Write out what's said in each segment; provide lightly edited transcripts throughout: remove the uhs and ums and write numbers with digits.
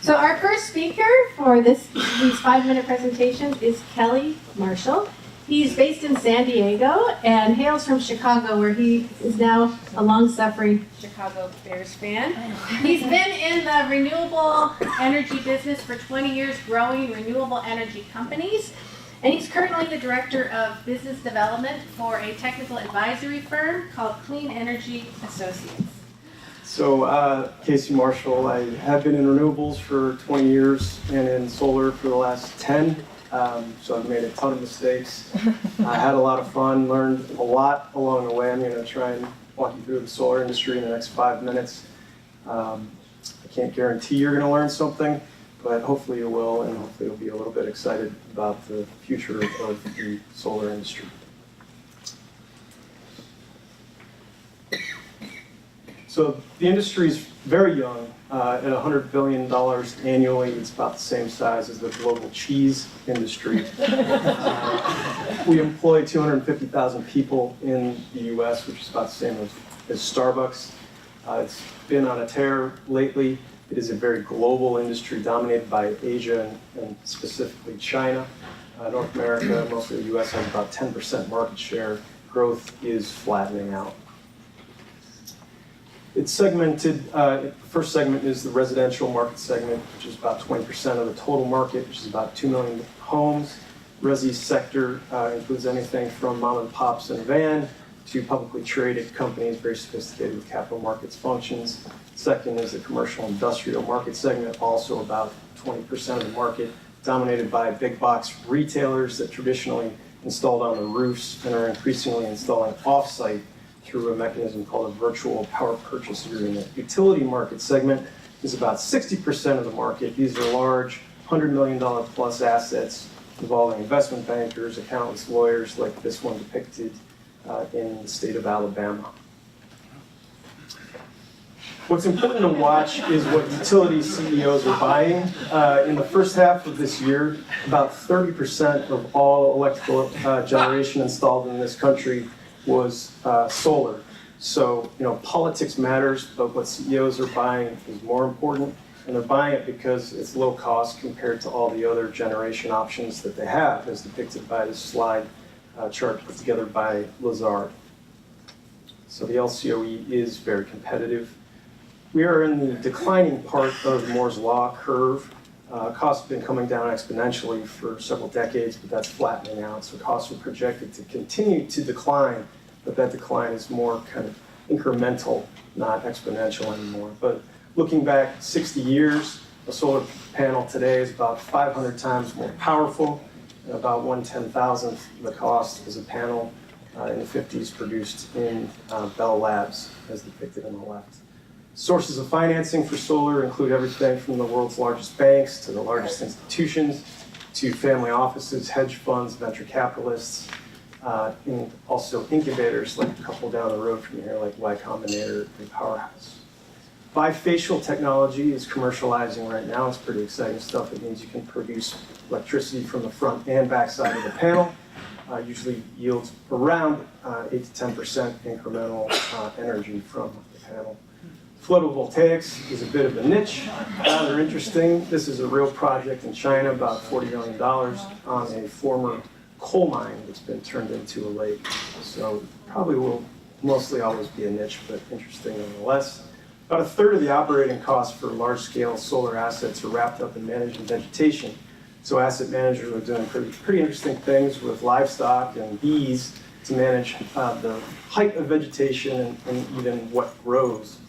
So our first speaker for these 5-minute presentations is Kelly Marshall. He's based in San Diego and hails from Chicago, where he is now a long-suffering Chicago Bears fan. He's been in the renewable energy business for 20 years, growing renewable energy companies. And he's currently the director of business development for a technical advisory firm called Clean Energy Associates. So, Casey Marshall, I have been in renewables for 20 years and in solar for the last 10. So I've made a ton of mistakes. I had a lot of fun, learned a lot along the way. I'm going to try and walk you through the solar industry in the next 5 minutes. I can't guarantee you're going to learn something, but hopefully you will, and hopefully you'll be a little bit excited about the future of the solar industry. So the industry is very young. At $100 billion annually, it's about the same size as the global cheese industry. We employ 250,000 people in the US, which is about the same as Starbucks. It's been on a tear lately. It is a very global industry dominated by Asia and specifically China. North America, mostly the US, has about 10% market share. Growth is flattening out. It's segmented. First segment is the residential market segment, which is about 20% of the total market, which is about 2 million homes. Resi sector includes anything from mom and pops in a van to publicly traded companies, very sophisticated with capital markets functions. Second is the commercial industrial market segment, also about 20% of the market, dominated by big box retailers that traditionally installed on the roofs and are increasingly installing off-site through a mechanism called a virtual power purchase agreement. Utility market segment is about 60% of the market. These are large, $100 million plus assets involving investment bankers, accountants, lawyers, like this one depicted in the state of Alabama. What's important to watch is what utility CEOs are buying. In the first half of this year, about 30% of all electrical generation installed in this country was solar. So, politics matters, but what CEOs are buying is more important, and they're buying it because it's low cost compared to all the other generation options that they have, as depicted by this slide chart put together by Lazard. So the LCOE is very competitive. We are in the declining part of Moore's Law curve. Costs have been coming down exponentially for several decades, but that's flattening out. So costs are projected to continue to decline, but that decline is more kind of incremental, not exponential anymore. But looking back 60 years, a solar panel today is about 500 times more powerful and about 1/10,000th the cost as a panel in the 50s produced in Bell Labs, as depicted on the left. Sources of financing for solar include everything from the world's largest banks to the largest institutions to family offices, hedge funds, venture capitalists, and also incubators like a couple down the road from here, like Y Combinator and Powerhouse. Bifacial technology is commercializing right now. It's pretty exciting stuff. It means you can produce electricity from the front and back side of the panel. Usually yields around 8 to 10% incremental energy from the panel. Photovoltaics is a bit of a niche, rather interesting. This is a real project in China, about $40 million on a former coal mine that's been turned into a lake. So probably will mostly always be a niche, but interesting nonetheless. About a third of the operating costs for large-scale solar assets are wrapped up in managing vegetation. So asset managers are doing pretty interesting things with livestock and bees to manage the height of vegetation and even what grows.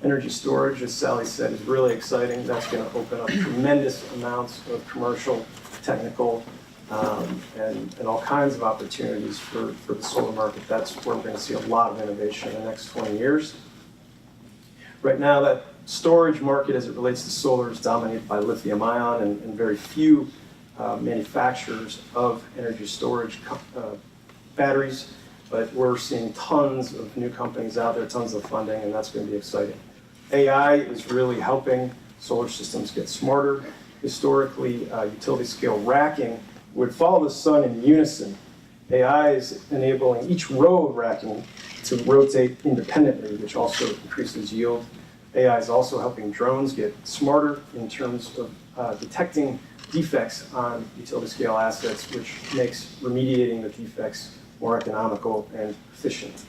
Energy storage, as Sally said, is really exciting. That's going to open up tremendous amounts of commercial, technical, and all kinds of opportunities for the solar market. That's where we're going to see a lot of innovation in the next 20 years. Right now, that storage market as it relates to solar is dominated by lithium ion and very few manufacturers of energy storage batteries, but we're seeing tons of new companies out there, tons of funding, and that's going to be exciting. AI is really helping solar systems get smarter. Historically, utility scale racking would follow the sun in unison. AI is enabling each row of racking to rotate independently, which also increases yield. AI is also helping drones get smarter in terms of detecting defects on utility-scale assets, which makes remediating the defects more economical and efficient.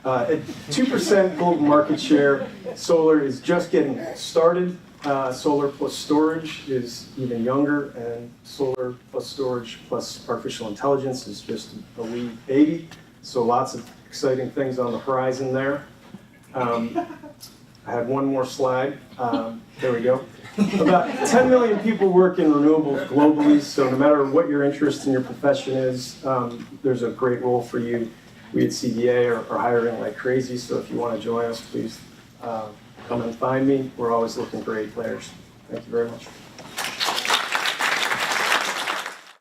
At 2% global market share, solar is just getting started. Solar plus storage is even younger, and solar plus storage plus artificial intelligence is just a wee baby. So lots of exciting things on the horizon there. I had one more slide. There we go. About 10 million people work in renewables globally, so no matter what your interest in your profession is, there's a great role for you. We at CDA are hiring like crazy, so if you want to join us, please come and find me. We're always looking for A players. Thank you very much.